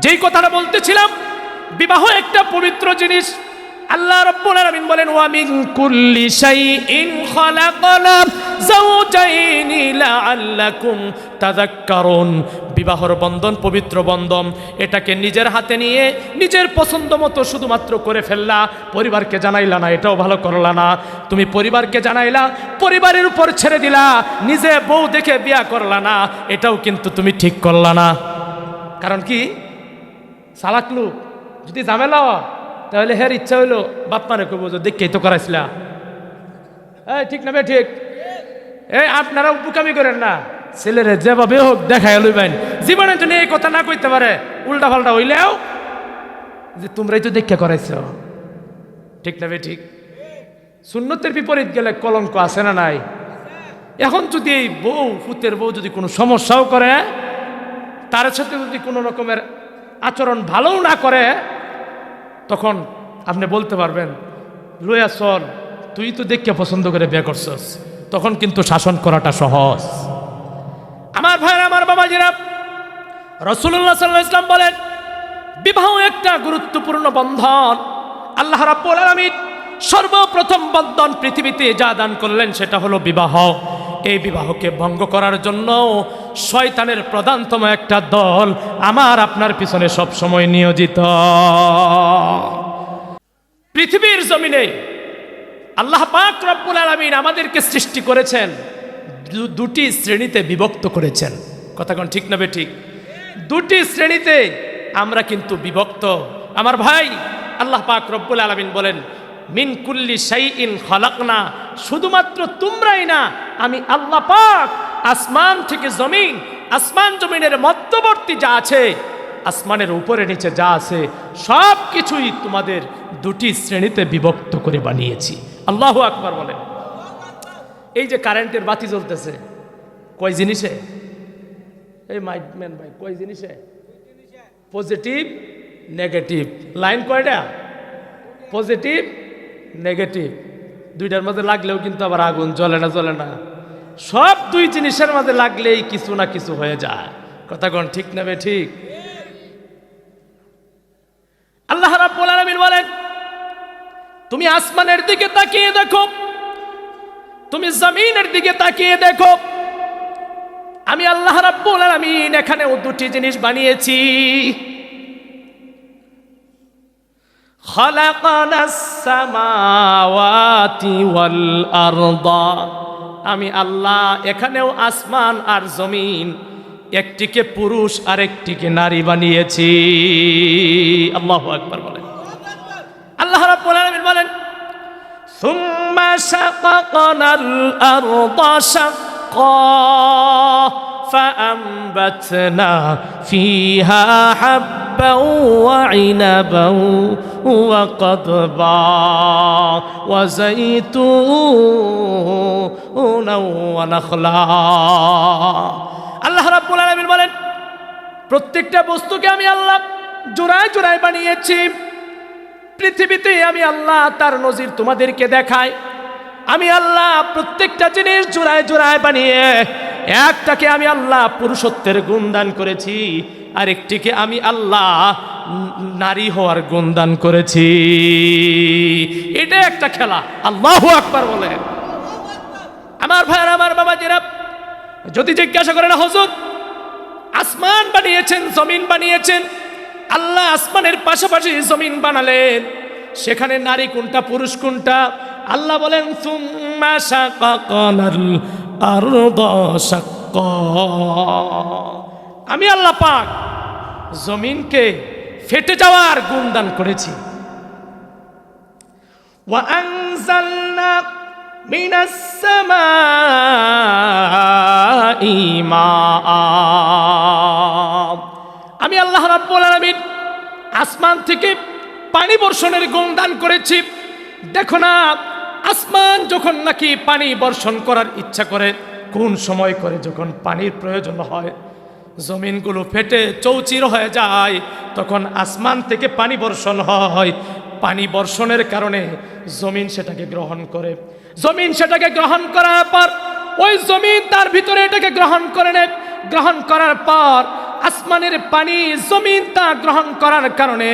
যেই কথাটা বলতেছিলাম, বিবাহ একটা পবিত্র জিনিস। আল্লাহ রাব্বুল আলামিন বলেন, ওয়া মিন কুল্লি শাইইন খালাকনা যাওজাইনি লাআল্লাকুম তাযাক্কারুন। বিবাহর বন্ধন পবিত্র বন্ধন, এটাকে নিজের হাতে নিয়ে নিজের পছন্দ মতো শুধুমাত্র করে ফেললা, পরিবারকে জানাইলা না, এটাও ভালো করলা না। তুমি পরিবারকে জানাইলা, পরিবারের উপর ছেড়ে দিলা, নিজে বউ দেখে বিয়া করলা না, এটাও কিন্তু তুমি ঠিক করলা না। কারণ কি, সালাক লোক যদি ঝামেলা তাহলে হের ইচ্ছা হইলো বাপ মারে কইব যে দেখেই তো করাইছিলা। এই ঠিক না বে ঠিক? এই আপনারা উপকামি করেন না, ছেলেরে যেভাবে হোক দেখাই লইবেন। জীবনের জন্য এই কথা না কইতে পারে, উল্টা পাল্টা হইলেও যে তোমরাই তো দেখে করাইছ। ঠিক না বে ঠিক? সুন্নতের বিপরীত গেলে কলঙ্ক আছে না নাই? এখন যদি এই বউ, ফুতের বউ যদি কোনো সমস্যাও করে, তার সাথে যদি কোনো রকমের আচরণ ভালোও না করে, তখন আপনি বলতে পারবেন লইয়া চল, তুই তো দেখে পছন্দ করে বিয়ে করছস। তখন কিন্তু শাসন করাটা সহজ। আমার ভাইরা, আমার বাবাজিরা, রাসূলুল্লাহ সাল্লাল্লাহু আলাইহি ওয়াসাল্লাম বলেন, বিবাহ একটা গুরুত্বপূর্ণ বন্ধন। আল্লাহ রাব্বুল আলামিন সর্বপ্রথম বন্ধন পৃথিবীতে যা দান করলেন সেটা হলো বিবাহ। এই বিবাহকে ভঙ্গ করার জন্য শয়তানের প্রধানতম একটা দল আমার আপনার পিছনে সব সময় নিয়োজিত। পৃথিবীর জমিনে আল্লাহ পাক রব্বুল আলামিন আমাদেরকে সৃষ্টি করেছেন, দুটি শ্রেণীতে বিভক্ত করেছেন। কথা কোন ঠিক না বে ঠিক? দুটি শ্রেণীতে আমরা কিন্তু বিভক্ত। আমার ভাই, আল্লাহ পাক রব্বুল আলামিন বলেন, মিন কুল্লি শাইইন খালাকনা, শুধুমাত্র তোমরাই না, আমি আল্লাহ পাক আসমান থেকে জমিন, আসমান জমিনের মধ্যবর্তী যা আছে, আসমানের উপরে নিচে যা আছে, সব কিছুই তোমাদের দুটি শ্রেণীতে বিভক্ত করে বানিয়েছি। আল্লাহু আকবার বলেন। এই যে কারেন্টের বাতি জ্বলতেছে, কয় জিনিসে? এই মাইকম্যান ভাই, কয় জিনিসে? Positive negative. লাইন কয়টা? Positive negative. দুইটার মাঝে লাগলেও কিন্তু আবার আগুন জ্বলে না, জ্বলে না। সব দুই জিনিসের মাঝে লাগলেই কিছু না কিছু হয়ে যায়। কথা কোন ঠিক না বে ঠিক? আল্লাহ রাব্বুল আলামিন বলেন, তুমি আসমানের দিকে তাকিয়ে দেখো, তুমি জমিনের দিকে তাকিয়ে দেখো, আমি আল্লাহ রাব্বুল আলামিন এখানেও দুটি জিনিস বানিয়েছি। খালাকানাস সামাওয়াতি ওয়াল আরদা, আমি আল্লাহ এখানেও আসমান আর জমিন, একটিকে পুরুষ আর একটিকে নারী বানিয়েছি। আল্লাহু আকবার বলেন। আল্লাহ রাব্বুল আলামিন বলেন, সুম্মা শাকাকনাল আরদা শাক্কা ফাআমবাতনা ফিহা হাব্বান ওয়া ইনাবান ওয়া কাদবা ওয়া যাইতুনান ওয়া নাখলা। আল্লাহ রাব্বুল আলামিন বলেন, প্রত্যেকটা বস্তুকে আমি আল্লাহ জোড়ায় জোড়ায় বানিয়েছি। পৃথিবীতে আমি আল্লাহ তার নজির তোমাদেরকে দেখাই। আমি আল্লাহ প্রত্যেকটা জিনিস জোড়ায় জোড়ায় বানিয়ে একটাকে আমি আল্লাহ পুরুষত্বের গুণ দান করেছি, আর একটিকে আমি আল্লাহ নারী হওয়ার গুণ দান করেছি। এটা একটা খেলা। আল্লাহু আকবার বলেন। আমার ভাইরা, আমার বাবাজিরা, যদি জিজ্ঞাসা করেন, হুজুর আসমান বানিয়েছেন, জমিন বানিয়েছেন, আল্লাহ আসমানের পাশাপাশি জমিন বানালেন, সেখানে নারী কোনটা পুরুষ কোনটা? আল্লাহ বলেন, সুম্মা শাকাকনাল আরদা শাক্কা, আমি আল্লাহ পাক জমিনকে ফেটে যাওয়ার গুণ দান করেছি। ওয়া আনজালনা মিনাস সামাই মাআ, আমি আল্লাহ রাব্বুল আলামিন আসমান থেকে পানি বর্ষণের গুণ দান করেছি। দেখো না, আসমান যখন নাকি পানি বর্ষণ করার ইচ্ছা করে, কোন সময় করে, যখন পানির প্রয়োজন হয়, জমিনগুলো ফেটে চৌচির হয়ে যায়, তখন আসমান থেকে পানি বর্ষণ হয়। পানি বর্ষণের কারণে জমিন সেটাকে গ্রহণ করে। জমিন সেটাকে গ্রহণ করার পর ওই জমিন তার ভিতরে এটাকে গ্রহণ করে নেয়। গ্রহণ করার পর আসমানের পানি জমিন তা গ্রহণ করার কারণে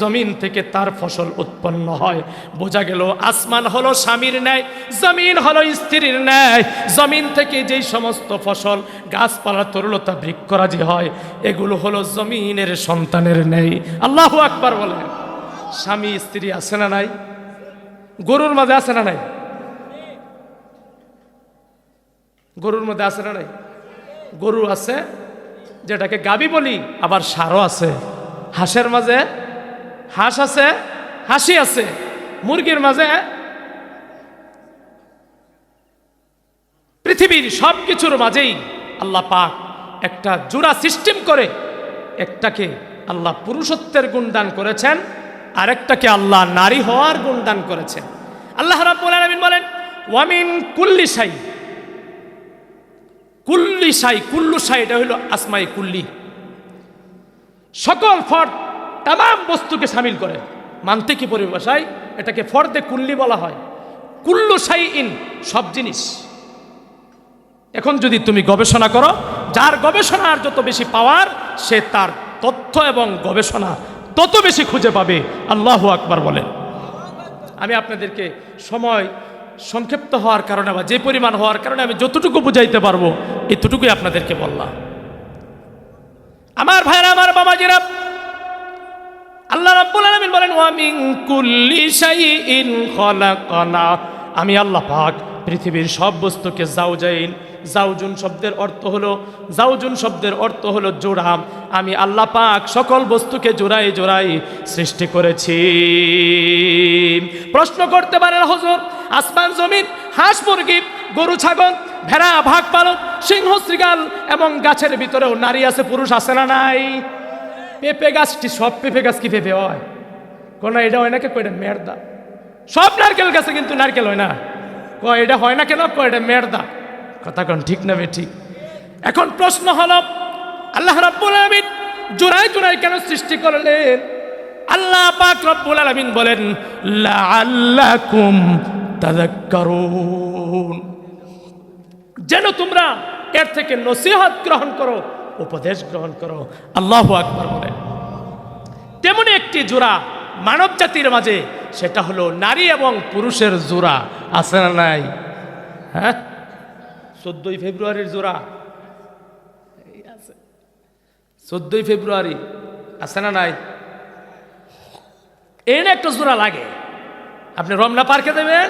জমিন থেকে তার ফসল উৎপন্ন হয়। বোঝা গেল আসমান হলো স্বামীর ন্যায়, জমিন হলো স্ত্রীর ন্যায়। জমিন থেকে যেই সমস্ত ফসল, গাছপালা, তরুলতা, বৃক্ষরাজি হয়, এগুলো হলো জমিনের সন্তানের ন্যায়। আল্লাহু আকবার বলেন। স্বামী স্ত্রী আছে না নাই? গরুর মাঝে আছে না নাই? গরুর মধ্যে আছে না নাই? গরু আছে যেটাকে গাবি বলি, আবার ষাঁড়ও আছে। হাঁসের মাঝে হাঁস আছে, হাসি আছে। মুরগির মাঝে পৃথিবীর সব কিছুর মাঝেই আল্লাহ পাক একটা জোড়া সিস্টেম করে, একটাকে আল্লাহ পুরুষত্বের গুণ দান করেছেন, আরেকটাকে আল্লাহ নারী হওয়ার গুণ দান করেছেন। আল্লাহ রাব্বুল আলামিন বলেন ওয়ামিন কুল্লি শাই, কুল্লি শাই, কুল্লু শাই এটা হইল আসমাই কুল্লি, সকল ফর্দ, তামাম বস্তুকে শামিল করে। মানতে কি পরিভাষায় এটাকে ফর্দে কুল্লি বলা হয়। কুল্লু শাই ইন, সব জিনিস। এখন যদি তুমি গবেষণা করো, যার গবেষণার যত বেশি পাওয়ার, সে তার তথ্য এবং গবেষণা তত বেশি খুঁজে পাবে। আল্লাহু আকবার বলেন। আমি আপনাদেরকে সময় সংক্ষিপ্ত হওয়ার কারণে বা যে পরিমাণ হওয়ার কারণে আমি যতটুকু বুঝাইতে পারবো এতটুকুই আপনাদেরকে বললাম। আমার ভাইরা, আমার বাবাজিরা, আল্লাহ রাব্বুল আলামিন বলেন ওয়া মিন কুল্লি শাইইন খালাকনা, আমি আল্লাহ পাক পৃথিবীর সব বস্তুকে জাওজাইন, জাওজুন শব্দের অর্থ হলো, জাওজুন শব্দের অর্থ হলো জোড়া। আমি আল্লাহ পাক সকল বস্তুকে জোড়াই জোড়াই সৃষ্টি করেছি। প্রশ্ন করতে পারেন হুজুর, আসমান জমিন, হাঁস মুরগি, গরু ছাগল, ভেড়া, ভাগ পালক, সিংহ শৃগাল এবং গাছের ভিতরেও নারী আছে, পুরুষ আছে না নাই? পেঁপে গাছটি, সব পেঁপে গাছ কি পেঁপে হয়? কোন এটা হয় না কে? কয়টা মেরদা। সব নারকেল গাছে কিন্তু নারকেল হয় না। কয় এটা হয় না কেন? কয় এটা মেরদা। কথা কোন ঠিক না ঠিক? এখন প্রশ্ন হলো, আল্লাহ রাব্বুল আলামিন জোড়ায় জোড়ায় কেন সৃষ্টি করলেন? আল্লাহ পাক রব্বুল আলামিন বলেন লাআল্লাকুম তাযাক্কারুন, যেন তোমরা এর থেকে নসিহত গ্রহণ করো, উপদেশ গ্রহণ করো। আল্লাহু আকবার বলেন। তেমনি একটি জোড়া মানব জাতির মাঝে, সেটা হলো নারী এবং পুরুষের জোড়া। আছে না নাই? হ্যাঁ, 14ই ফেব্রুয়ারির জোড়া আছে, 14ই ফেব্রুয়ারি আছে না নাই? এর একটা জোড়া লাগে। আপনি রমনা পার্কে দেবেন,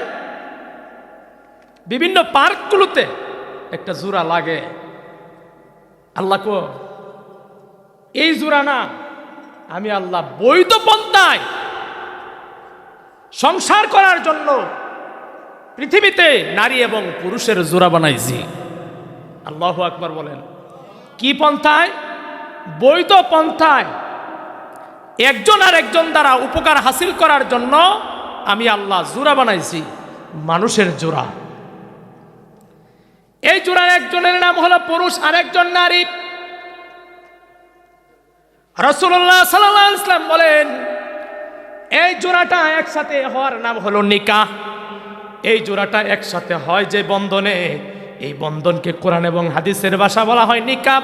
বিভিন্ন পার্কগুলোতে একটা জোড়া লাগে। আল্লাহ কো এই জোড়া না, আমি আল্লাহ বৈধ পন্থায় সংসার করার জন্য পৃথিবীতে নারী এবং পুরুষের জোড়া বানাইছি। আল্লাহু আকবার বলেন। কি পন্থায়? বৈধ পন্থায় একজন আর একজন দ্বারা উপকার হাসিল করার জন্য আমি আল্লাহ জোড়া বানাইছি, মানুষের জোড়া। এই জোড়ার একজনের নাম হলো পুরুষ, আরেকজন নারী। রাসূলুল্লাহ সাল্লাল্লাহু আলাইহি ওয়াসাল্লাম বলেন এই জোড়াটা একসাথে হওয়ার নাম হলো নিকাহ। এই জোড়াটা একসাথে হয় যে বন্ধনে, এই বন্ধনকে কোরআন এবং হাদিসের ভাষা বলা হয় নিকাহ।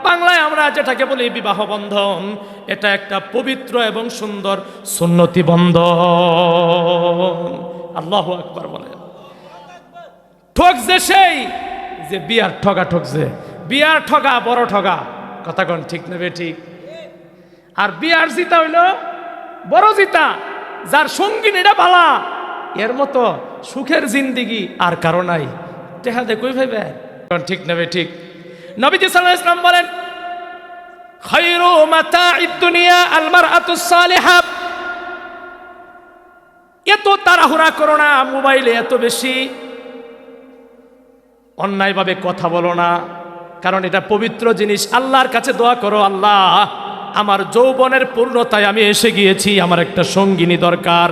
বাংলায় আমরা যেটাকে বলি বিবাহ বন্ধন, এটা একটা পবিত্র এবং সুন্দর সুন্নতি বন্ধন। আল্লাহু আকবার বলেন। ঠকছে সেই যে বিয়ার ঠগা ঠকছে, বিয়ার ঠগা বড় ঠগা। কথা কোন ঠিক নেবে ঠিক? আর বিয়ার জিতা হইল বড় জিতা, যার সঙ্গিনীটা ভালা, এর মতো সুখের জিন্দিগি আর কারো নাই। টেহা দেখই ভাইবে ঠিক নেবে ঠিক? নবীজি সাল্লাল্লাহু আলাইহি ওয়াসাল্লাম বলেন খায়রু মাতাঈদ দুনিয়া আল মারআতুস সালিহা। এত তাড়াহুড়া করো না, মোবাইলে এত বেশি অন্যায়ভাবে কথা বলো না, কারণ এটা পবিত্র জিনিস। আল্লাহর কাছে দোয়া করো, আল্লাহ আমার যৌবনের পূর্ণতায় আমি এসে গিয়েছি, আমার একটা সঙ্গিনী দরকার।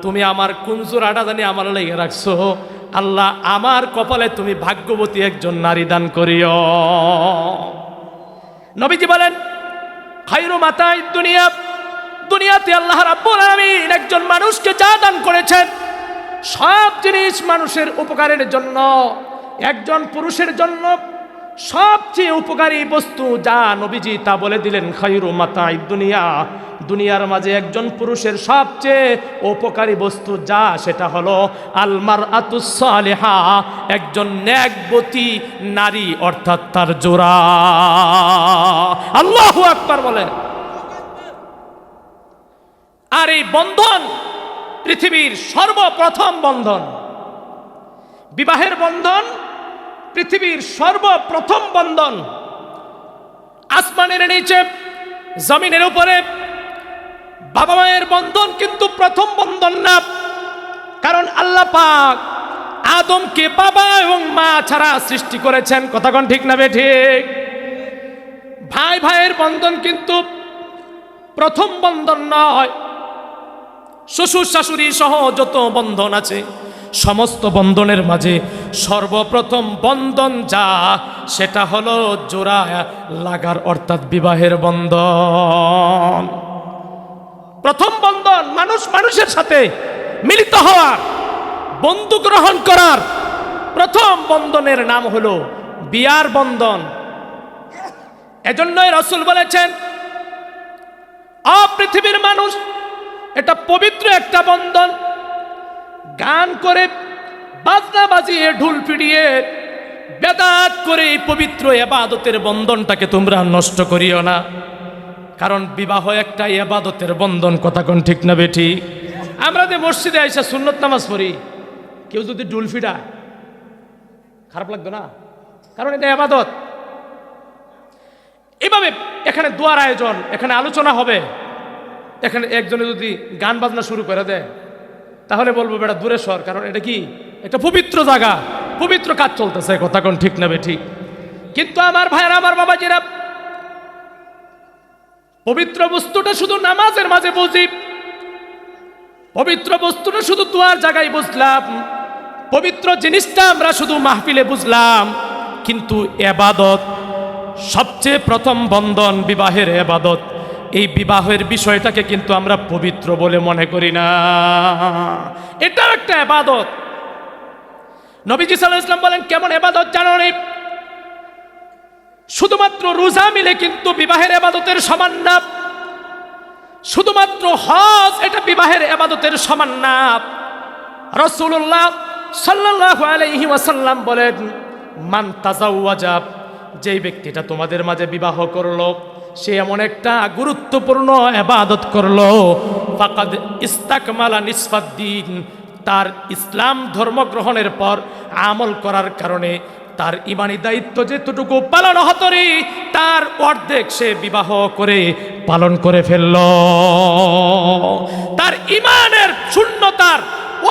তুমি আমার কুঞ্জুরাটা জানি আমার লেগে রাখছো, আল্লাহ আমার কপালে তুমি ভাগ্যবতী একজন নারী দান করিও। নবীজি বলেন খায়রু মাতাঈদ দুনিয়া, দুনিয়াতে আল্লাহ রাব্বুল আলামিন একজন মানুষকে যা দান করেছেন সব জিনিস মানুষের উপকারের জন্য। একজন পুরুষের জন্য সবচেয়ে উপকারী বস্তু যা নবীজি তা বলে দিলেন, খায়রু মাতাঈদ দুনিয়া, দুনিয়ার মাঝে একজন পুরুষের সবচেয়ে উপকারী বস্তু যা সেটা হলো আল মারআতুস সালিহা, একজন নেকবতী নারী, অর্থাৎ তার জোড়া। আল্লাহু আকবার বলেন। আর এই বন্ধন পৃথিবীর সর্বপ্রথম বন্ধন, বিবাহের বন্ধন পৃথিবীর সর্বপ্রথম বন্ধন। আসমানের নিচে জমিনের উপরে বাবা মায়ের বন্ধন কিন্তু প্রথম বন্ধন না, কারণ আল্লাহ পাক আদমকে বাবা এবং মা ছাড়া সৃষ্টি করেছেন। কথা কোন ঠিক না বেঠিক? ভাই ভাইয়ের বন্ধন কিন্তু প্রথম বন্ধন নয়। শ্বশুর শাশুড়ি সহ যত বন্ধন আছে সমস্ত বন্ধনের মাঝে সর্বপ্রথম বন্ধন যা সেটা হলো জোড়া লাগার, অর্থাৎ বিবাহের বন্ধন। প্রথম বন্ধন মানুষ মানুষের সাথে মিলিত হওয়ার, বন্ধু গ্রহণ করার প্রথম বন্ধনের নাম হলো বিয়ার বন্ধন। এজন্যই রাসূল বলেছেন, পৃথিবীর মানুষ, এটা পবিত্র একটা বন্ধন। গান করে, বাজনা বাজিয়ে, ঢোল পিটিয়ে, বেদাত করে এই পবিত্র ইবাদতের বন্ধনটাকে তোমরা নষ্ট করিও না, কারণ বিবাহ একটা ইবাদতের বন্ধন। কথা কোন ঠিক না বেঠি? আমরা যে মসজিদে আইসা সুন্নত নামাজ পড়ি, কেউ যদি ঢোল পিটায় খারাপ লাগতো না, কারণ এটা ইবাদত। এভাবে এখানে দোয়ার আয়োজন, এখানে আলোচনা হবে, এখানে একজনে যদি গান বাজনা শুরু করে দেয় তাহলে বলবো বেটা দূরে সর, কারণ এটা কি একটা পবিত্র জায়গা, পবিত্র কাজ চলতেছে। কথা কোন ঠিক না বেঠিক? কিন্তু আমার ভাইয়েরা, আমার বাবাজিরা, পবিত্র বস্তুটা শুধু নামাজের মাঝে বুঝি, পবিত্র বস্তুটা শুধু দোয়ার জায়গায় বুঝলাম, পবিত্র জিনিসটা আমরা শুধু মাহফিলে বুঝলাম, কিন্তু ইবাদত, সবচেয়ে প্রথম বন্ধন বিবাহের ইবাদত, এই বিবাহের বিষয়টাকে কিন্তু আমরা পবিত্র বলে মনে করি না। এটাও একটা ইবাদত। নবীজি সাল্লাল্লাহু আলাইহি ওয়াসাল্লাম বলেন, কেমন ইবাদত জানো নি? শুধুমাত্র রোজা মিলে কিন্তু বিবাহের ইবাদতের সমান না, শুধুমাত্র হজ এটা বিবাহের ইবাদতের সমান না। রাসূলুল্লাহ সাল্লাল্লাহু আলাইহি ওয়াসাল্লাম বলেন, মান তাজাওয়াজা, যেই ব্যক্তিটা তোমাদের মাঝে বিবাহ করলো সে এমন একটা গুরুত্বপূর্ণ ইবাদত করলো, ফাকাদ ইস্তাকমালা নিসফাদ্দিন, তার ইসলাম ধর্ম গ্রহণের পর আমল করার কারণে তার ইমানি দায়িত্ব যেতটুকু পালন হতরি তার অর্ধেক সে বিবাহ করে পালন করে ফেলল। তার ইমানের শূন্যতার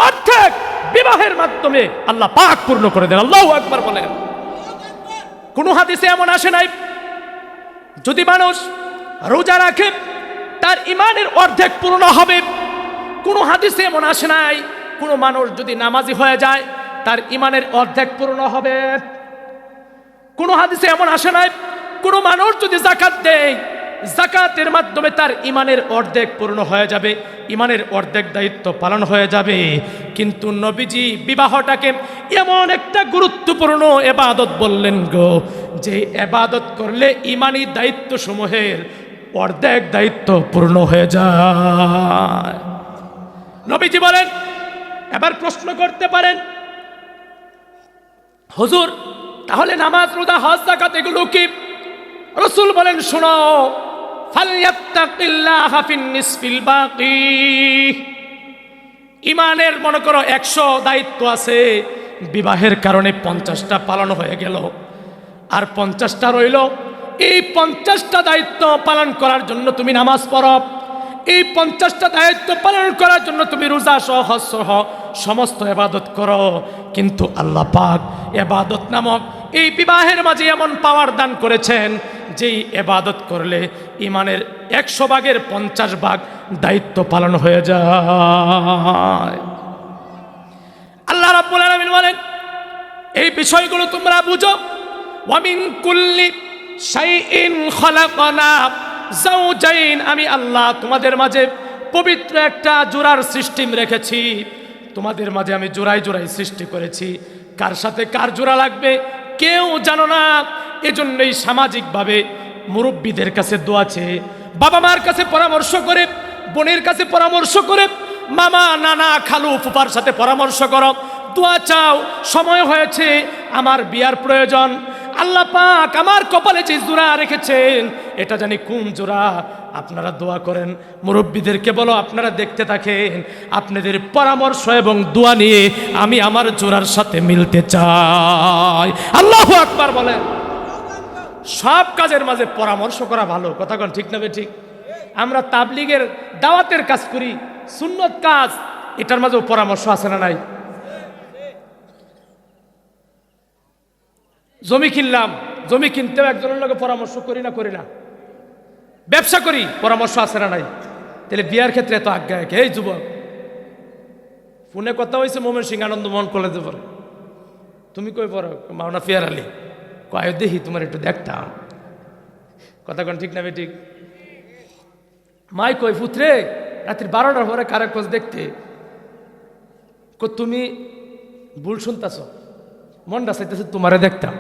অর্ধেক বিবাহের মাধ্যমে আল্লাহ পাক পূর্ণ করে দেন। আল্লাহু আকবার বলেন। কোন হাদিসে এমন আসে নাই যদি মানুষ রোজা রাখে তার ইমানের অর্ধেক পূর্ণ হবে। কোন হাদিসে এমন আসে নাই কোন মানুষ যদি নামাজি হয়ে যায় তার ইমানের অর্ধেক পূর্ণ হবে। কোন হাদিসে এমন আসে নাই কোন মানুষ যদি যাকাত দেয় যাকাতের মাধ্যমে তার ইমানের অর্ধেক পূর্ণ হয়ে যাবে, ইমানের অর্ধেক দায়িত্ব পালন হয়ে যাবে। কিন্তু নবীজি বিবাহটাকে এমন একটা গুরুত্বপূর্ণ ইবাদত বললেন গো, যে ইবাদত করলে ইমানি দায়িত্ব সমূহের অর্ধেক দায়িত্ব পূর্ণ হয়ে যায়। নবীজি বলেন, এবার প্রশ্ন করতে পারেন হুজুর তাহলে নামাজ, রোজা, হজ, যাকাত এগুলো কি? রাসূল বলেন, শোনো, ফালইয়াত্তাকিল্লাহা ফিন নিসফিল বাকি। ইমানের মনে করো 100 দায়িত্ব আছে, বিবাহের কারণে 50টা পালন হয়ে গেল, আর 50টা রইল। এই 50টা দায়িত্ব পালন করার জন্য তুমি নামাজ পড়ো, এই 50টা দায়িত্ব পালন করার জন্য তুমি রোজা সহ হজ সহ সমস্ত ইবাদত করো। কিন্তু আল্লাহ পাক ইবাদত নামক এই বিবাহের মাঝে এমন পাওয়ার দান করেছেন যেই ইবাদত করলে ইমানের 100 ভাগের 50 ভাগ দায়িত্ব পালন হয়ে যায়। আল্লাহ রাব্বুল আলামিন বলেন, এই বিষয়গুলো তোমরা বুঝো। ওয়া মিন কুল্লি শাইইন খালাকনা যাওজাইন, আমি আল্লাহ তোমাদের মাঝে পবিত্র একটা জোড়ার সৃষ্টি রেখেছি। তোমাদের মাঝে আমি জোড়ায় জোড়ায় সৃষ্টি করেছি। কার সাথে কার জোড়া লাগবে কেউ জানো না। এজন্যই সামাজিকভাবে মুরব্বীদের কাছে দোয়া চেয়ে, বাবা মার কাছে পরামর্শ করে, বোনের কাছে পরামর্শ করে, মামা নানা খালু ফুফার সাথে পরামর্শ করো, দোয়া চাও। সময় হয়েছে, আমার বিয়ার প্রয়োজন, আল্লাহ পাক আমার কপালে যে জোড়া রেখেছেন এটা জানি কোন জোড়া। আপনারা দোয়া করেন, মুরব্বীদেরকে বলো আপনারা দেখতে থাকেন, আপনাদের পরামর্শ এবং দোয়া নিয়ে আমি আমার জোড়ার সাথে মিলতে চাই। আল্লাহু আকবার বলেন। সব কাজের মাঝে পরামর্শ করা ভালো, কথা কোন ঠিক না ঠিক? আমরা তাবলিগের দাওয়াতের কাজ করি, সুন্নত কাজ, এটার মাঝেও পরামর্শ আছে না নাই? জমি কিনলাম, জমি কিনতেও একজনের লগে পরামর্শ করি না? ব্যবসা করি, পরামর্শ আছে না নাই? তাহলে বিয়ার ক্ষেত্রে এত আজ্ঞা। এই যুবক, ফোনে কথা হয়েছে মোমেন সিং আনন্দ মোহন কলেজে পড়ে, তুমি কই পড়ো? মাওনা ফিয়ার আলী। কয় দেখি তোমার একটু দেখতাম, কথা কোন ঠিক না ঠিক? মাই কই পুত্রে রাত্রি 12টার পরে কারে খোঁজ দেখতে, তুমি ভুল শুনতেছ, মনটা চাইতেছে তোমারে দেখতাম।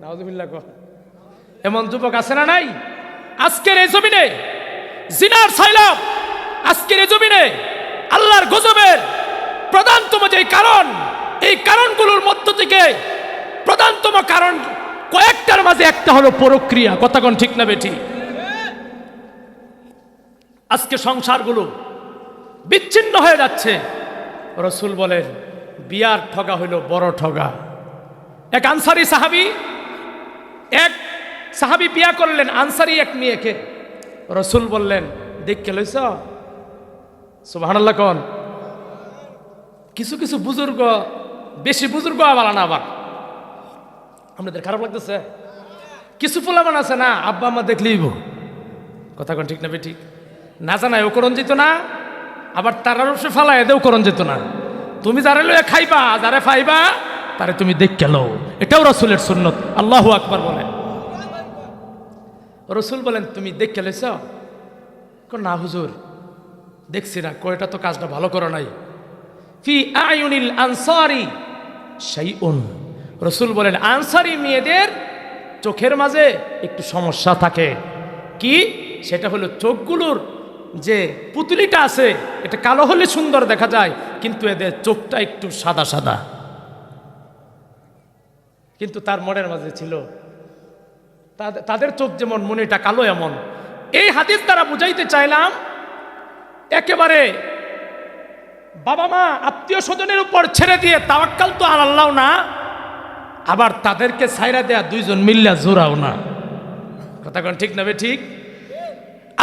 নাউজুবিল্লাহ। এমন যুবক আছে না নাই? আজকের এই জমিনে জিনার সাইলাব, আজকের এই জমিনে আল্লাহর গজবের প্রধানতম যে কারণ, এই কারণগুলোর মধ্য থেকে প্রধানতম কারণ কয়েকটার মাঝে একটা হলো পরক্রিয়া, কথা কোন ঠিক না বেঠি? আজকে সংসারগুলো বিচ্ছিন্ন হয়ে যাচ্ছে। রাসূল বলেন বিয়ার ঠগা হইল বড় ঠগা। এক আনসারি সাহাবী বিয়া করলেন, আনসারি এক মেয়েকে। রাসূল বললেন দেখকে লইছ? সুবহানাল্লাহ কোন? কিছু কিছু বুজুর্গ, বেশি বুজুর্গ আবার না, আবার আমাদের খারাপ লাগতেছে। কিছু পোলামান আছে না, আব্বা আম্মা দেখলেইব, কথা কোন ঠিক না বেঠিক? না জানায় ও করণ যেত না, আবার তারার উপরে ফালায় এদেও করণ যেত না। তুমি যারা লইয়া খাইবা, যারা ফাইবা তারে তুমি দেখকে লও, এটাও রাসূলের সুন্নত। আল্লাহু আকবার বলেন। রাসূল বলেন তুমি দেখকে লইছ? না হুজুর দেখছি না। কয়টা তো কাজটা ভালো করো নাই। ফি আয়ুনিল আনসারি শাইউন। রাসূল বলেন আনসারি মেয়েদের চোখের মাঝে একটু সমস্যা থাকে। কি? সেটা হলো চোখগুলোর যে পুতুলিটা আছে এটা কালো হলে সুন্দর দেখা যায়, কিন্তু এদের চোখটা একটু সাদা সাদা। কিন্তু তার মনের মাঝে ছিল তাদের চোখ যেমন মনেটা কালো এমন। এই হাদিস দ্বারা বুঝাইতে চাইলাম একেবারে বাবা মা আত্মীয় স্বজনের উপর ছেড়ে দিয়ে তাওয়াক্কাল তো আল্লাহ না, আবার তাদেরকে ছাইরা দেয়া দুইজন মিল্লা জোরাও না, কথা কোন ঠিক না ঠিক?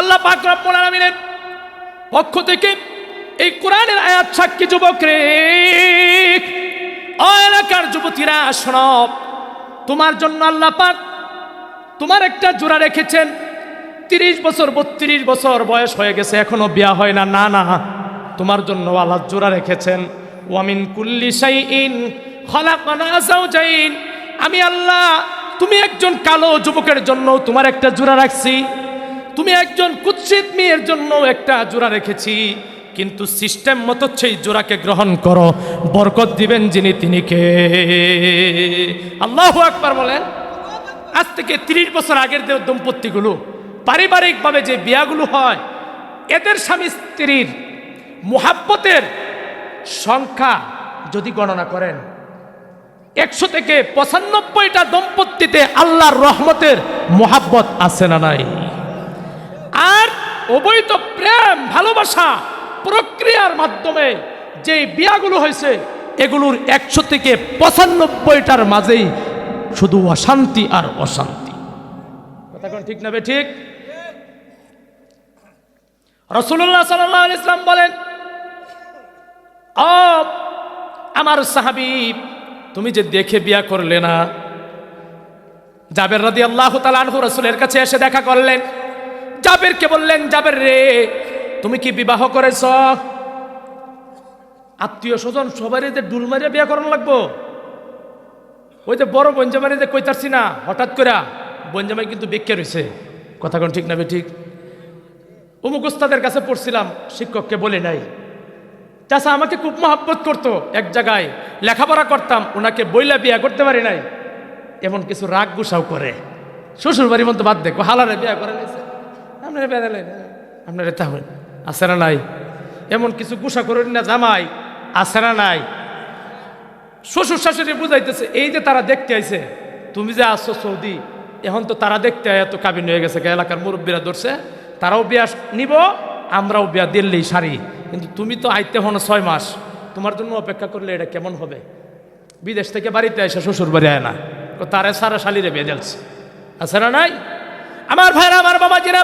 আল্লাহ পাক রব্বুল আলামিনের পক্ষ থেকে এই কোরআনের আয়াত সাক্ষী যুবক রে, ও এলাকার যুবতীরা শোনো, তোমার জন্য আল্লাহ পাক তোমার একটা জোড়া রেখেছেন। 30 বছর 32 বছর বয়স হয়ে গেছে, এখনো বিয়া হয় না। না না, তোমার জন্য আল্লাহ জোড়া রেখেছেন। ওয়ামিন কুল্লি শাইইন খালাকনা যাওজাইন। আমি আল্লাহ তুমি একজন কালো যুবকের জন্য তোমার একটা জোড়া রাখছি, তুমি একজন কুৎসিত মেয়ের জন্য একটা জোড়া রেখেছি, কিন্তু সিস্টেম মতো সেই জোড়াকে গ্রহণ করো, বরকত দিবেন যিনি তিনি কে? আল্লাহু আকবার বলেন। আজ থেকে 30 বছর আগের যে দম্পতিগুলো পারিবারিকভাবে যে বিয়াগুলো হয়, এদের স্বামী স্ত্রীর মুহাব্বতের সংখ্যা যদি গণনা করেন 100 থেকে 95টা দম্পতিতে আল্লাহর রহমতের মুহাব্বত আছে না নাই? আর অবৈধ প্রেম ভালোবাসা প্রক্রিয়ার মাধ্যমে যে বিয়াগুলো হয়েছে এগুলোর 100 থেকে 95টার মাঝেই শুধু অশান্তি আর অশান্তি, কথা কোন ঠিক না ঠিক? রাসূলুল্লাহ সাল্লাল্লাহু আলাইহি ওয়াসাল্লাম বলেন, ও আমার সাহাবী তুমি যে দেখে বিয়া করলে না। জাবের রাদিয়াল্লাহু তাআলা আনহু রাসূলের কাছে এসে দেখা করলেন। জাবেরকে বললেন, জাবের রে তুমি কি বিবাহ করেছ? আত্মীয় স্বজন সবাই যে ডুল মারিয়া বিয়া করানো লাগবো? ওই যে বড় বঞ্জামারি যে কইতারছি না, হঠাৎ করে বঞ্জামাই কিন্তু বেক্কে রয়েছে, কথা কোন ঠিক না ঠিক? অমুক উস্তাদের কাছে পড়ছিলাম, শিক্ষককে বলে নাই, চাচা আমাকে খুব মহব্বত করতো, এক জায়গায় লেখাপড়া করতাম, ওনাকে বইলা বিয়া করতে পারি নাই। এমন কিছু রাগ গুসাও করে। শ্বশুর বাড়ি মতো বাদ দেখো, হালারে বিয়া করে নিয়েছে, আপনারা বেড়ালেন, আপনারা তাহলে আছে না নাই? এমন কিছু গুসা করে না জামাই, আছে না নাই? শ্বশুর শাশুড়ি বুঝাইতেছে, এই যে তারা দেখতে আইছে, তুমি যে আসছো সৌদি, এখন তো তারা দেখতে এত কাবিন হয়ে গেছে, এলাকার মুরব্বীরা ধরছে, তারাও বিয়া নিব, আমরাও বিয়া দিল্লি সারি, কিন্তু তুমি তো আইতে হনো 6 মাস, তোমার জন্য অপেক্ষা করলে এটা কেমন হবে? বিদেশ থেকে বাড়িতে এসে শ্বশুর বাড়ি আয় না, তারে সারা শালিরে বিয়ে দিলছে, আছে না নাই? আমার ভাইরা, আমার বাবাজিরা,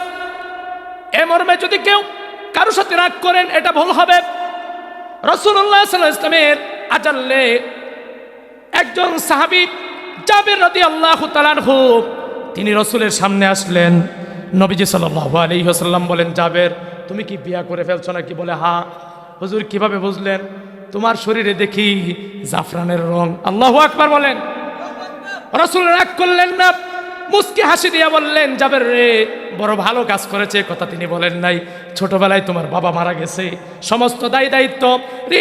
এ মর্মে যদি কেউ কারোর সাথে রাগ করেন, এটা ভুল হবে। রাসূলুল্লাহ সাল্লাল্লাহু আলাইহি ওয়াসাল্লামের আজাল্লে একজন সাহাবী জাবের রাদিয়াল্লাহু তাআলা আনহু, তিনি রাসূলের সামনে আসলেন। নবীজি সাল্লাল্লাহু আলাইহি ওয়াসাল্লাম বলেন, জাবের, তুমি কি বিয়া করে ফেলছো নাকি? বলে, হ্যাঁ। হুজুর, কিভাবে বুঝলেন? তোমার শরীরে দেখি জাফরানের রং। আল্লাহু আকবার বলেন। রাসূল রাগ করলেন না, মুস্কি হাসি দিয়া বললেন, জাবের রে, বড় ভালো কাজ করেছে, কথা তিনি বলেন নাই। ছোটবেলায় তোমার বাবা মারা গেছে, সমস্ত দায় দায়িত্ব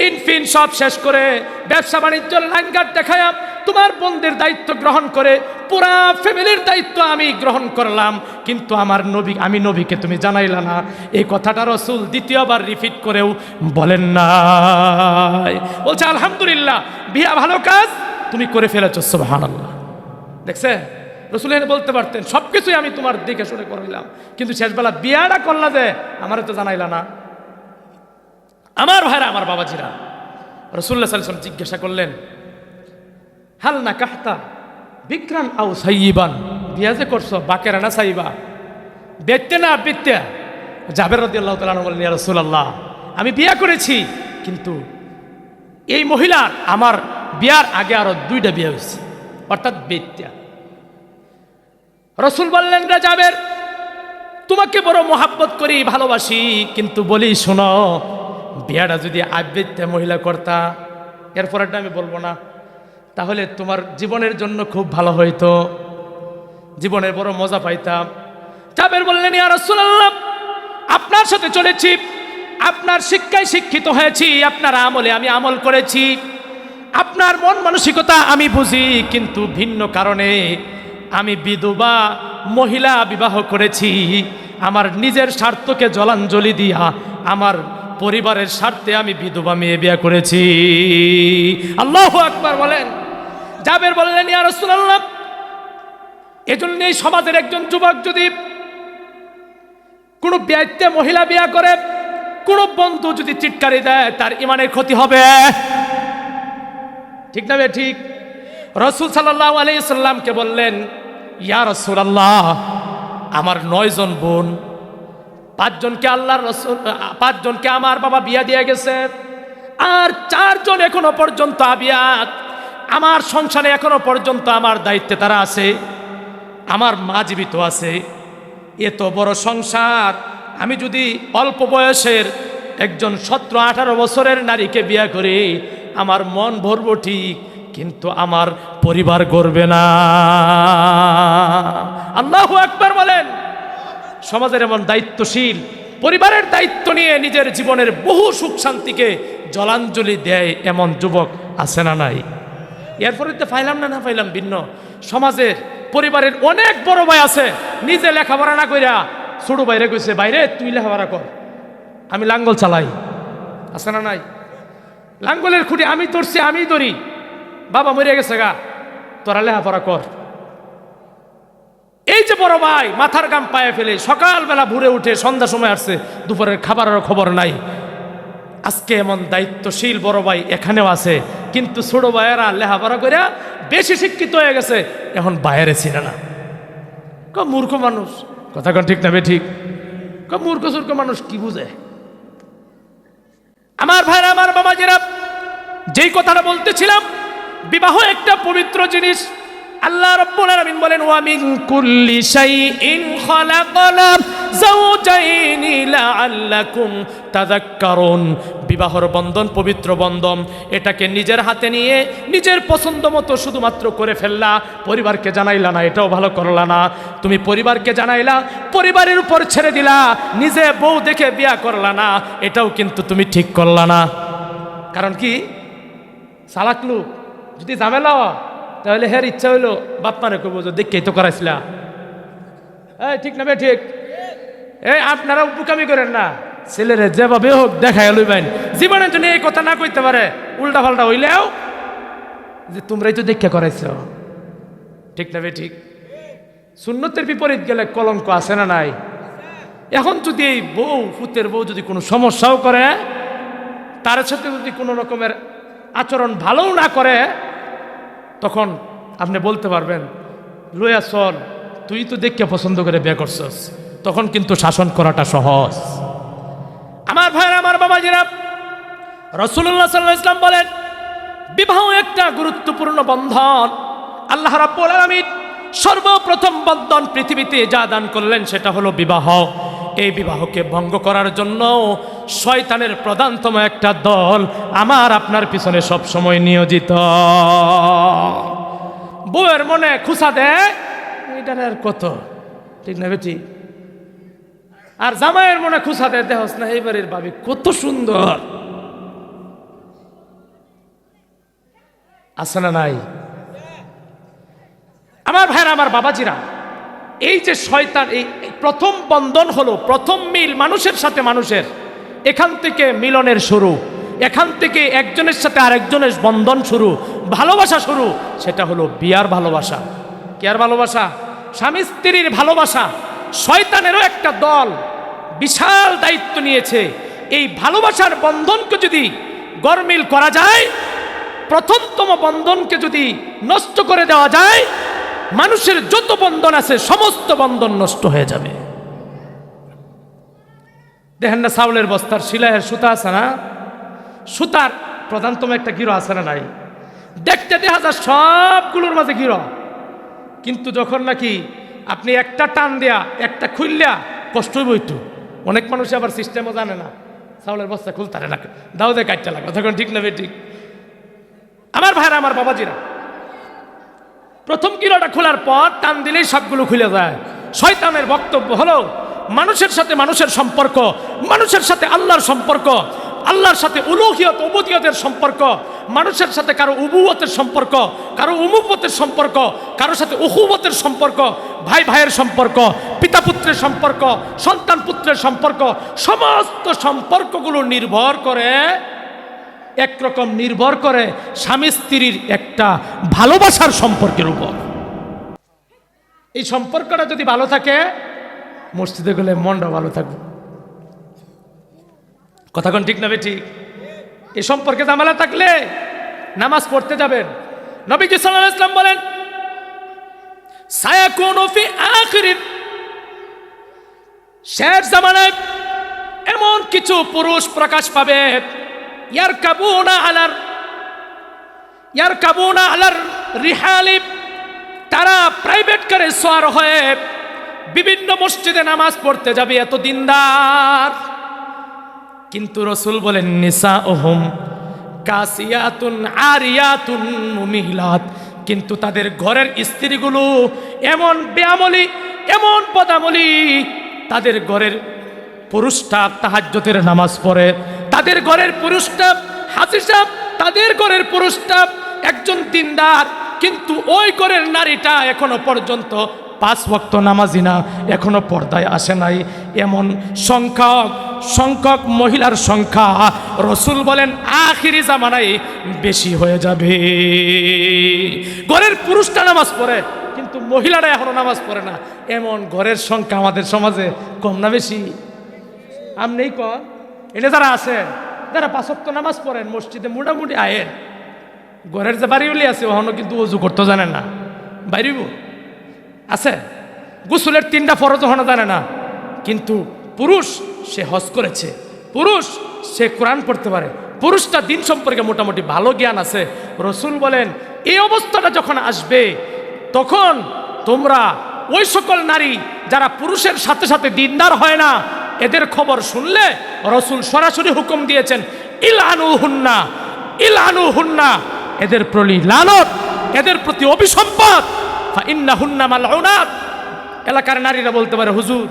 ঋণ ফিন সব শেষ করে ব্যবসা বাণিজ্য লাঙ্গার দেখায়া তোমার বোনদের দায়িত্ব গ্রহণ করে পুরা ফ্যামিলির দায়িত্ব আমি গ্রহণ করলাম, কিন্তু আমার নবী, আমি নবীকে তুমি জানাইলা না। এই কথাটা রাসূল দ্বিতীয়বার রিপিট করেও বলেন নাই। বলছে, আলহামদুলিল্লাহ, বিয়া ভালো কাজ তুমি করে ফেলেছো, সুবহানাল্লাহ। দেখছে, রাসূল বলতে পারতেন, সবকিছুই আমি তোমার দিকে শুনে করলাম, কিন্তু শেষবেলা বিয়াটা করলা যে, আমারে তো জানাইলা না। আমার ভাইরা, আমার বাবাজিরা, রাসূলুল্লাহ সাল্লাল্লাহু আলাইহি ওয়াসাল্লাম জিজ্ঞাসা করলেন, হাল না কাহতা বিক্রান আও সাইয়িবান, বিয়া যে করছো বাকেরা না সাইবা, বেতে না বিতে? জাবের রাদিয়াল্লাহু তাআলা আনহু বললেন, ইয়া রাসূলুল্লাহ, আমি বিয়া করেছি, কিন্তু এই মহিলার আমার বিয়ার আগে আরো 2টা বিয়ে হয়েছে, অর্থাৎ বেত্যা। রাসূল বললেন, রে জাবের, তোমাকে বড় মোহাব্বত করি, ভালোবাসি, কিন্তু বলি শোনো, বিয়াটা যদি আবেত্যা মহিলা করতা, এরপরটা আমি বলবো না, তাহলে তোমার জীবনের জন্য খুব ভালো হইতো, জীবনের বড় মজা পাইতাম। জাবের বললেন, ইয়া রাসূলুল্লাহ, আপনার সাথে চলেছি, আপনার শিক্ষায় শিক্ষিত হয়েছি, আপনার আমলে আমি আমল করেছি, আপনার মন মানসিকতা আমি বুঝি, কিন্তু ভিন্ন কারণে আমি বিধবা মহিলা বিবাহ করেছি। আমার নিজের স্বার্থকে জলাঞ্জলি দিয়া আমার পরিবারের স্বার্থে আমি বিধবা মেয়ে বিয়ে করেছি। আল্লাহু আকবার বলেন। জাবের বললেন, ইয়া রাসূলুল্লাহ, এজন্যই সমাজের একজন যুবক যদি কোনো ব্যক্তি মহিলা বিয়ে করে, কোনো বন্ধু যদি চিৎকারি দেয়, তার ইমানের ক্ষতি হবে, ঠিক না? ঠিক। রাসূল সাল্লাল্লাহু আলাইহি ওয়াসাল্লামকে বললেন, ইয়া রাসূলুল্লাহ, আমার 9 জন বোন, 5 জনকে আল্লাহর রাসূল, 5 জনকে আমার বাবা বিয়া দিয়ে গেছে, আর 4 জন এখনো পর্যন্ত আবিয়াত, আমার সংসারে এখনো পর্যন্ত আমার দায়িত্বে তারা আছে, আমার মা জীবিত আছে। এত বড় সংসার, আমি যদি অল্প বয়সের একজন 17-18 বছরের নারীকে বিয়ে করি, আমার মন ভরবো ঠিক, কিন্তু আমার পরিবার গড়বে না। আল্লাহু আকবার বলেন। সমাজের এমন দায়িত্বশীল, পরিবারের দায়িত্ব নিয়ে নিজের জীবনের বহু সুখ শান্তিকে জলাঞ্জলি দেয় এমন যুবক আছে না নাই? এরপরে তো পাইলাম না পাইলাম ভিন্ন। সমাজের পরিবারের অনেক বড় ভাই আছে, নিজে লেখাপড়া না কইরা ছোট বাইরে কইছে, বাইরে তুই লেখাপড়া কর, আমি লাঙ্গল চালাই, আছে না নাই? লাঙ্গলের খুঁটি আমি ধরছি, আমি ধরি, বাবা মরে গেছে গা, তোরা লেখাপড়া কর। এই যে বড় ভাই মাথার গাম পায়ে ফেলে সকালবেলা ভোরে উঠে সন্ধ্যা সময় আসছে, দুপুরের খাবারের খবর নাই। আজকে এমন দায়িত্বশীল বড় ভাই এখানেও আছে, কিন্তু ছোট ভাইয়েরা লেখাপড়া করে বেশি শিক্ষিত হয়ে গেছে, এখন বাইরে ছিল না। মূর্খ মানুষ, কথা কন ঠিক না বে ঠিক? মূর্খ সূর্খ মানুষ কি বুঝে? আমার ভাইরা, আমার বাবাজিরা, যেই কথাটা বলতেছিলাম, বিবাহ একটা পবিত্র জিনিস। আল্লাহ রাব্বুল আলামিন বলেন, ওয়া মিন কুল্লি শাইইন খালাকনা যাওজাইনি লাআল্লাকুম তাযাক্কারুন। বিবাহর বন্ধন পবিত্র বন্ধন, এটাকে নিজের হাতে নিয়ে নিজের পছন্দ মতো শুধুমাত্র করে ফেললা, পরিবারকে জানাইলা না, এটাও ভালো করলা না। তুমি পরিবারকে জানাইলা, পরিবারের উপর ছেড়ে দিলা, নিজে বউ দেখে বিয়া করলা না, এটাও কিন্তু তুমি ঠিক করলা না। কারণ কি? চালাক লোক যদি ঝামেলা তাহলে হ্যার ইচ্ছা হইলো বাপ মানে কইব যে দেখেই তো করাইছিলা। এই ঠিক না বে ঠিক? এই আপনারা উপকামি করেন না, ছেলেরে যেভাবে হোক দেখাই লইবেন। জীবনের জন্য এই কথা না কইতে পারে, উল্টা পাল্টা হইলেও যে তোমরাই তো দেখে করাইছ। ঠিক না বে ঠিক? সুন্নতের বিপরীত গেলে কলঙ্ক আছে না নাই? এখন যদি এই বউ ফুতের বউ যদি কোনো সমস্যাও করে, তার সাথে যদি কোনো রকমের আচরণ ভালোও না করে, তখন আপনি বলতে পারবেন লইয়া চল, তুই তো দেখে পছন্দ করে বিয়ে করছস। তখন কিন্তু শাসন করাটা সহজ। আমার ভাইরা, আমার বাবাজিরা, রাসূলুল্লাহ সাল্লাল্লাহু আলাইহি ওয়াসাল্লাম বলেন বিবাহ একটা গুরুত্বপূর্ণ বন্ধন। আল্লাহ রাব্বুল আলামিন সর্বপ্রথম বন্ধন পৃথিবীতে যা দান করলেন সেটা হলো বিবাহ। এই বিবাহকে ভঙ্গ করার জন্য শয়তানের প্রধানতম একটা দল আমার আপনার পিছনে সব সময় নিয়োজিত। বউয়ের মনে খুশা দেয় এটার আর কত, ঠিক না বেটি? আর জামাইয়ের মনে খুশা দেয় দেহস না এই বাড়ির ভাবি কত সুন্দর, আছে না নাই? আমার ভাইরা, আমার বাবাজিরা, এই যে শয়তান, এই প্রথম বন্ধন হলো, প্রথম মিল মানুষের সাথে মানুষের, এখান থেকে মিলনের শুরু, এখান থেকে একজনের সাথে আরেকজনের বন্ধন শুরু, ভালোবাসা শুরু। সেটা হলো বিয়ার ভালোবাসা। কি আর ভালোবাসা? স্বামী স্ত্রীর ভালোবাসা। শয়তানেরও একটা দল বিশাল দায়িত্ব নিয়েছে। এই ভালোবাসার বন্ধনকে যদি গরমিল করা যায়, প্রথমতম বন্ধনকে যদি নষ্ট করে দেওয়া যায়, মানুষের যত বন্ধন আছে সমস্ত বন্ধন নষ্ট হয়ে যাবে। দেখেন না, চাউলের বস্তার সিলাইয়ের সুতা আছে না, সুতার প্রধানতম একটা গিরো আছে না নাই? দেখতে দেখা যায় সবগুলোর মাঝে গিরো, কিন্তু যখন নাকি আপনি একটা টান দেয়া একটা খুললিয়া কষ্ট হইব একটু। অনেক মানুষ আবার সিস্টেমও জানে না, চাউলের বস্তা খুলতারে না, দাও দে কাটতে লাগবে, তখন ঠিক না ঠিক? আমার ভাইরা, আমার বাবাজিরা, প্রথম কিলোটা খোলার পর টান দিলেই সবগুলো খুলে যায়। শয়তানের বক্তব্য হলো মানুষের সাথে মানুষের সম্পর্ক, মানুষের সাথে আল্লাহর সম্পর্ক, আল্লাহর সাথে উলুহিয়ত উবুদিয়তের সম্পর্ক, মানুষের সাথে কারো উবুওয়াতের সম্পর্ক, কারো উমুবতের সম্পর্ক, কারোর সাথে উহুবতের সম্পর্ক, ভাই ভাইয়ের সম্পর্ক, পিতা পুত্রের সম্পর্ক, সন্তান পুত্রের সম্পর্ক, সমস্ত সম্পর্কগুলো নির্ভর করে, একরকম নির্ভর করে স্বামী স্ত্রীর একটা ভালোবাসার সম্পর্কের উপর। এই সম্পর্কটা যদি ভালো থাকে, মসজিদে গেলে মনটা ভালো থাকবে। কথা কোন ঠিক না বেঠিক? এই সম্পর্কে ঝামেলা থাকলে নামাজ পড়তে যাবেন। নবীজি সাল্লাল্লাহু আলাইহি ওয়াসাল্লাম বলেন সায়াকুনু ফি আখিরিন, শেষ জামানায় এমন কিছু পুরুষ প্রকাশ পাবে, ইয়ারকাবুনা আলার রিহালি, তারা প্রাইভেট কারে সওয়ার হয়ে বিভিন্ন মসজিদে নামাজ পড়তে যাবে, এত দিনদার। কিন্তু রাসূল বলেন নিসাউহুম কাসিয়াতুন আরিয়াতুন মুমিলাত, কিন্তু তাদের ঘরের স্ত্রীগুলো এমন বেআমলি, এমন বদামলি, তাদের ঘরের পুরুষটা তাহাজ্জুদের নামাজ পড়ে, তাদের ঘরের পুরুষটা হাফেজ, তাদের ঘরের পুরুষটা একজন দিনদার, কিন্তু ওই ঘরের নারীটা এখনো পর্যন্ত 5 ওয়াক্ত নামাজি না, এখনো পর্দায় আসে নাই। এমন সংখ্যক মহিলার সংখ্যা রাসূল বলেন আখিরি জামানায় বেশি হয়ে যাবে। ঘরের পুরুষটা নামাজ পড়ে কিন্তু মহিলারা এখনো নামাজ পড়ে না, এমন ঘরের সংখ্যা আমাদের সমাজে কম না বেশি? আপনি কন, এটা যারা আছেন, যারা 5 ওয়াক্ত নামাজ পড়েন, মসজিদে মোটামুটি আয়েন, ঘরের যে বাড়িগুলি আছে ওখানে কিন্তু ওযু করতে জানেন না, বাইরিব আছে, গোসলের 3টা ফরজ ওখানে জানে না, কিন্তু পুরুষ সে হজ করেছে, পুরুষ সে কোরআন পড়তে পারে, পুরুষটা দিন সম্পর্কে মোটামুটি ভালো জ্ঞান আছে। রাসূল বলেন এই অবস্থাটা যখন আসবে, তখন তোমরা ওই সকল নারী যারা পুরুষের সাথে সাথে দিনদার হয় না, এদের খবর শুনলে রাসূল সরাসরি হুকুম দিয়েছেন ইলআনুহুন্না, ইলআনুহুন্না, এদের প্রতি লানত, এদের প্রতি অভিসম্পাত, ফাইন্নাহুন্না মালউনাত। এলাকার নারীরা বলতে পারে হুজুর,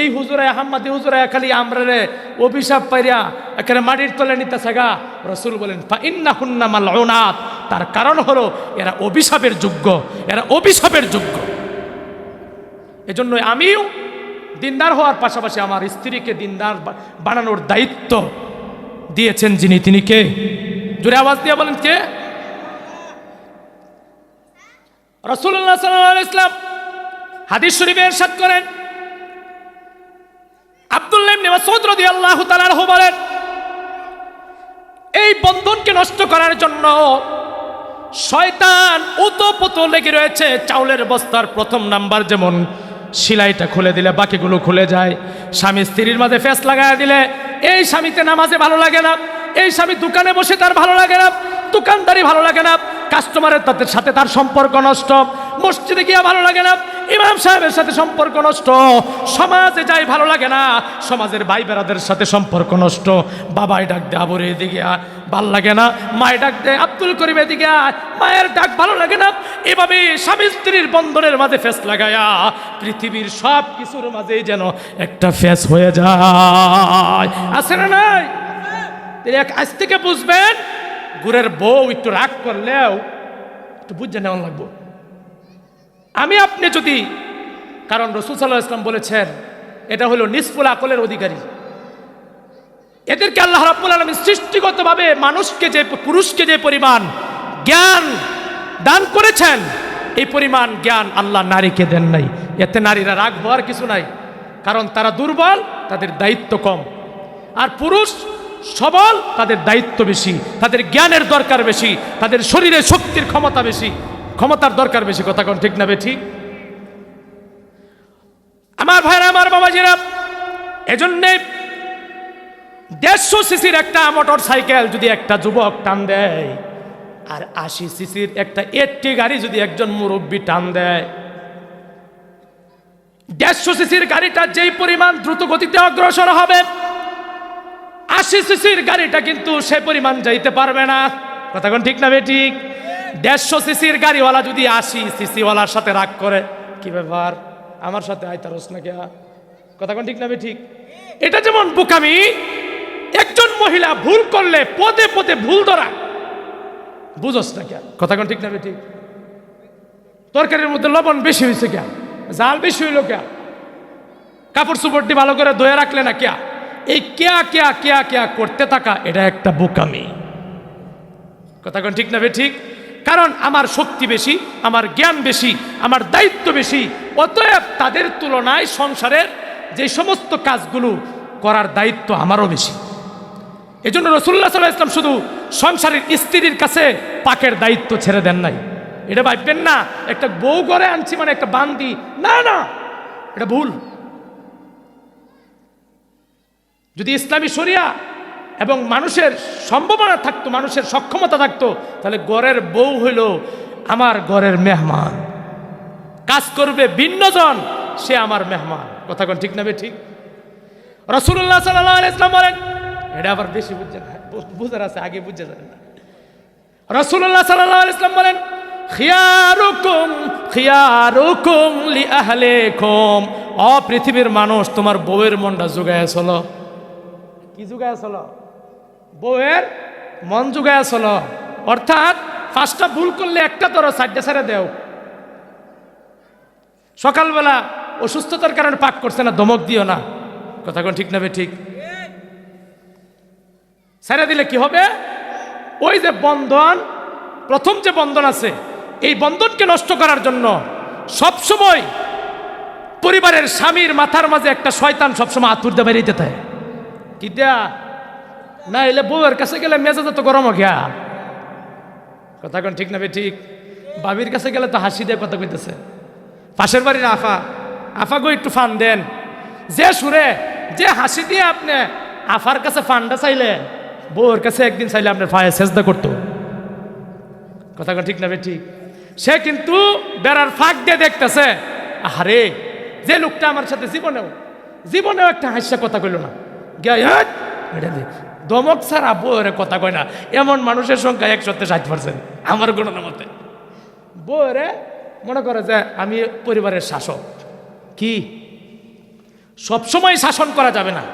এই হুজুরে আহম্মদী হুজুরে খালি আমরারে অভিশাপ পাইরা এখানে মাটির তলে নিতে সাগা। রাসূল বলেন ফাইন্নাহুন্না মালউনাত, তার কারণ হলো এরা অভিশাপের যোগ্য, এরা অভিশাপের যোগ্য। এজন্য আমিও দিনদার হওয়ার পাশাপাশি আমার স্ত্রীকে দিনদার বানানোর দায়িত্ব দিয়েছেন যিনি, তিনি কে? জোরে আওয়াজ দিয়ে বলেন কে? রাসূলুল্লাহ সাল্লাল্লাহু আলাইহি ওয়াসাল্লাম হাদিস শরীফে ইরশাদ করেন, আব্দুল্লাহ ইবনে মাসউদ রাদিয়াল্লাহু তাআলা আনহু বলেন, এই বন্ধনকে নষ্ট করার জন্য শয়তান উতপত লেগে রয়েছে। চাউলের বস্তার প্রথম নাম্বার যেমন সেলাইটা খুলে দিলে বাকিগুলো খুলে যায়, স্বামী স্ত্রীর মাঝে ফেস লাগায় দিলে এই স্বামীতে নামাজে ভালো লাগে না, এই স্বামী দোকানে বসে তার ভালো লাগে না, দোকানদারি ভালো লাগে না, কাস্টমারের তাদের সাথে তার সম্পর্ক নষ্ট, মসজিদে গিয়ে ভালো লাগে না, ইমাম সাহেবের সাথে সম্পর্ক নষ্ট, সমাজে যাই ভালো লাগে না, সমাজের ভাই বেরাদের সাথে সম্পর্ক নষ্ট, বাবাই ডাক দে আবরে এদিকে ভাল লাগে না, মায়ের ডাক দে আব্দুল করিম এদিকে মায়ের ডাক ভালো লাগে না। এভাবে স্বামী স্ত্রীর বন্ধনের মাঝে ফেস লাগায়া পৃথিবীর সব কিছুর মাঝেই যেন একটা ফেস হয়ে যায়, আছে না নাই? আজ থেকে বুঝবেন, গুরের বউ একটু রাগ করলেও একটু বুঝে নেওয়া লাগবো। আমি আপনি যদি, কারণ রাসূল সাল্লাল্লাহু আলাইহি ওয়াসাল্লাম বলেছেন এটা হলো নিসফুল আকলের অধিকারী, এদেরকে আল্লাহ রাব্বুল আলামিন সৃষ্টিগতভাবে মানুষকে যে পুরুষকে যে পরিমাণ জ্ঞান দান করেছেন এই পরিমাণ জ্ঞান আল্লাহ নারীকে দেন নাই। এতে নারীরা রাগ হওয়ার কিছু নাই, কারণ তারা দুর্বল, তাদের দায়িত্ব কম, আর পুরুষ সবল, তাদের দায়িত্ব বেশি, তাদের জ্ঞানের দরকার বেশি, তাদের শরীরে শক্তির ক্ষমতা বেশি, ক্ষমতার দরকার বেশি। কথা কোন ঠিক না বেঠিক? আমার ভাইরা, আমার বাবাজিরা, এজন্যে 150 সিসির একটা মোটর সাইকেল যদি একটা যুবক টান দেয়, আর 80 সিসির একটা 80 গাড়ি যদি একজন মুরব্বী টান দেয়, 150 সিসির গাড়িটা যেই পরিমাণ দ্রুত গতিতে অগ্রসর হবে, 80 সিসির গাড়িটা কিন্তু সে পরিমাণ যাইতে পারবে না। কথা কোন ঠিক না বেঠিক? 150 সিসির গাড়িওয়ালা যদি 80 সিসিওয়ালার সাথে রাগ করে, কি ব্যাপার আমার সাথে আইতারস না কে? কথা কোন ঠিক না বেঠিক? এটা যেমন বোকামি, একজন মহিলা ভুল করলে পদে পদে ভুল ধরা, বুঝোস না কে? কথা কোন ঠিক না বেঠিক? তরকারির মধ্যে লবণ বেশি হয়েছে কে? জাল বেশি হইল কে? কাপড় চোপড়টি ভালো করে ধুয়ে রাখলে না কে? এই কেয়া কেয়া কেয়া কেয়া করতে থাকা, এটা একটা বোকামি। কথা কোন ঠিক না বেঠিক? কারণ আমার শক্তি বেশি, আমার জ্ঞান বেশি, আমার দায়িত্ব বেশি, অতএব তাদের তুলনায় সংসারের যে সমস্ত কাজগুলো করার দায়িত্ব আমারও বেশি। এজন্য রাসূলুল্লাহ সাল্লাল্লাহু আলাইহি ওয়াসাল্লাম শুধু সংসারের স্ত্রীর কাছে পাকের দায়িত্ব ছেড়ে দেন নাই। এটা ভাববেন না একটা বউ ঘরে আনছি মানে একটা বান্দি, না না, এটা ভুল। যদি ইসলামী শরিয়া এবং মানুষের সম্ভাবনা থাকতো, মানুষের সক্ষমতা থাকতো, তাহলে ঘরের বউ হইল আমার ঘরের মেহমান, কাজ করবে ভিন্নজন, সে আমার মেহমান। কথা কোন ঠিক না ঠিক? রাসূলুল্লাহ সাল্লাল্লাহু আলাইহি ওয়াসাল্লাম বলেন, এটা আবার বেশি বুঝছেন, বুঝার আছে, আগে বুঝে যাবেন না। রাসূলুল্লাহ সাল্লাল্লাহু আলাইহি ওয়াসাল্লাম বলেন, খিয়ারুকুম খিয়ারুকুম লিআহলিকুম, ও পৃথিবীর মানুষ, তোমার বউয়ের মনটা জুগায় চলো। কি জুগায় চলো? বউয়ের মন জুগায় চলো। অর্থাৎ 5টা ভুল করলে একটা ধরো, 4টা ছেড়ে দেও। সকালবেলা অসুস্থতার কারণে পাক করছে না, ধমক দিও না। কথা কোন ঠিক না ঠিক? ছেড়ে দিলে কি হবে? ওই যে বন্ধন, প্রথম যে বন্ধন আছে, এই বন্ধনকে নষ্ট করার জন্য সবসময় পরিবারের স্বামীর মাথার মাঝে একটা শয়তান সবসময় আতুর দিয়ে বেরিয়ে থাকে। কি দেয়া না এলে বউয়ের কাছে গেলে মেজাজ তো গরম গিয়া। কথা কোন ঠিক না ঠিক? বাবির কাছে গেলে তো হাসি দিয়ে কথা কইতেছে। পাশের বাড়ির আফা, আফা গো একটু ফান দেন, যে সুরে যে হাসি দিয়ে আপনি আফার কাছে ফান্ডা চাইলে, বউয়ের কাছে একদিন চাইলে আপনার পায়ে সেজদা করতো। কথা কোন ঠিক না ঠিক? সে কিন্তু বেড়ার ফাঁক দিয়ে দেখতেছে, আরে যে লোকটা আমার সাথে জীবনেও একটা হাসিয়া কথা কইল না, দমক ছাড়া বউয়ের কথা কয় না, এমন মানুষের সংখ্যা 160% আমার গণনা মতে। বউয়েরে মনে করে যে আমি পরিবারের শাসক। কি সবসময় শাসন করা যাবে না।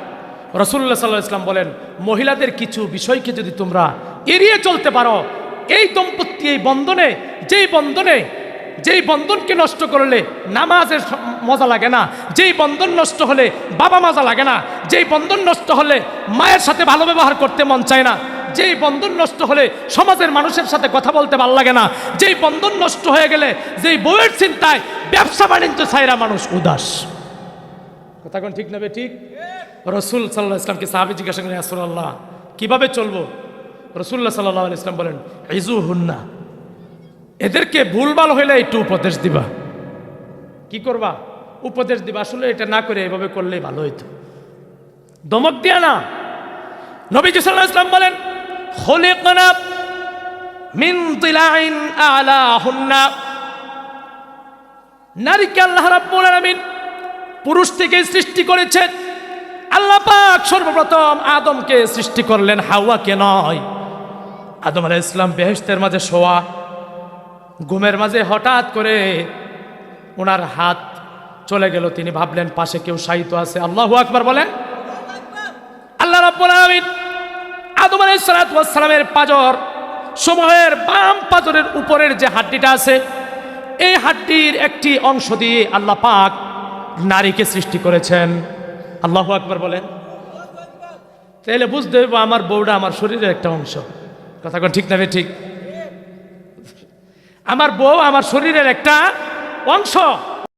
রাসূলুল্লাহ সাল্লাল্লাহু আলাইহি ওয়াসাল্লাম বলেন, মহিলাদের কিছু বিষয়কে যদি তোমরা এড়িয়ে চলতে পারো, এই দম্পতি এই বন্ধনে যেই বন্ধনকে নষ্ট করলে নামাজের মজা লাগে না, যেই বন্ধন নষ্ট হলে বাবা মজা লাগে না, যেই বন্ধন নষ্ট হলে মায়ের সাথে ভালো ব্যবহার করতে মন চায় না, যেই বন্ধন নষ্ট হলে সমাজের মানুষের সাথে কথা বলতে ভালো লাগে না, যেই বন্ধন নষ্ট হয়ে গেলে যেই বউয়ের চিন্তায় ব্যবসা বাণিজ্য ছাইরা মানুষ উদাস। কথা কোন ঠিক নেবে ঠিক? রসুল সাল্লাহ ইসলামকে সাহাবী জিজ্ঞাসা করেন, ইয়া রাসূলুল্লাহ কিভাবে চলবো? রসুল্লাহ সাল্লাল্লাহু আলাইহি ওয়াসাল্লাম বলেন, ইজুহুন্না, এদেরকে ভুলভাল হইলে একটু উপদেশ দিবা। কি করবা? উপদেশ দিবা। আসলে এটা না করে এভাবে করলেই ভালো হইতো, দমক দিয়া না। নবীজি সাল্লাল্লাহু আলাইহি ওয়াসাল্লাম বলেন, খুলিকনা মিন তিলাইন আলাহুন্না, নারীকে আল্লাহ রাব্বুল আলামিন পুরুষ থেকে সৃষ্টি করেছেন। আল্লাহ পাক সর্বপ্রথম আদমকে সৃষ্টি করলেন, হাওয়াকে নয়। আদম আলাইহিস সালাম বেহেশতের মাঝে শোয়া, ঘুমের মাঝে হঠাৎ করে ওনার হাত চলে গেল, তিনি ভাবলেন পাশে কেউ শায়িত আছে। আল্লাহু আকবার বলেন। আল্লাহ রাব্বুল আলামিন আদম আলাইহিস সালামের পাজর সমূহের বাম পাজরের উপরের যে হাড্ডিটা আছে, এই হাড্ডির একটি অংশ দিয়ে আল্লাহ পাক নারীকে সৃষ্টি করেছেন। আল্লাহু আকবার বলেন। তাহলে বুঝতে হবে আমার বউটা আমার শরীরের একটা অংশ। কথা কোন ঠিক না ঠিক? আমার বউ আমার শরীরের একটা অংশ।